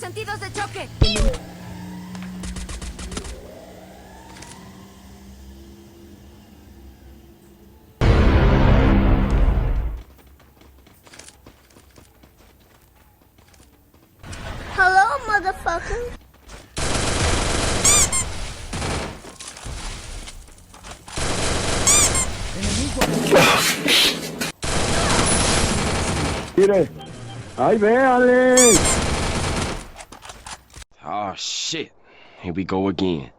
sentidos de choque. Hello, motherfucker. Mire. ¡Ay, véale! Oh, shit. Here we go again.